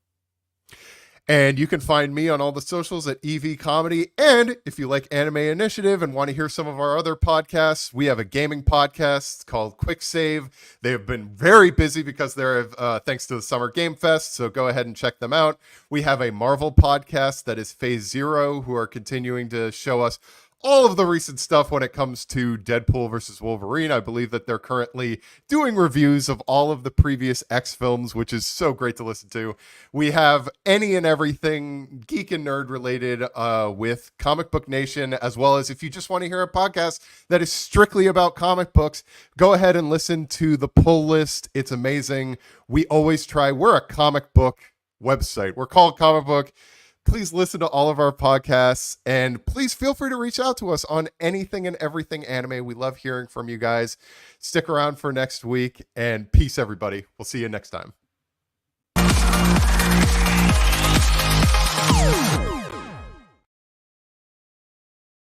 And you can find me on all the socials at EV Comedy. And if you like Anime Initiative and want to hear some of our other podcasts, we have a gaming podcast called Quick Save. They have been very busy because they're thanks to the Summer Game Fest. So go ahead and check them out. We have a Marvel podcast that is Phase Zero, who are continuing to show us all of the recent stuff when it comes to Deadpool versus Wolverine. I believe that they're currently doing reviews of all of the previous X films, which is so great to listen to. We have any and everything geek and nerd related with Comic Book Nation, as well as if you just want to hear a podcast that is strictly about comic books, go ahead and listen to the Pull List. It's amazing. We're a comic book website. We're called Comic Book. Please listen to all of our podcasts, and please feel free to reach out to us on anything and everything anime. We love hearing from you guys. Stick around for next week, and peace, everybody. We'll see you next time.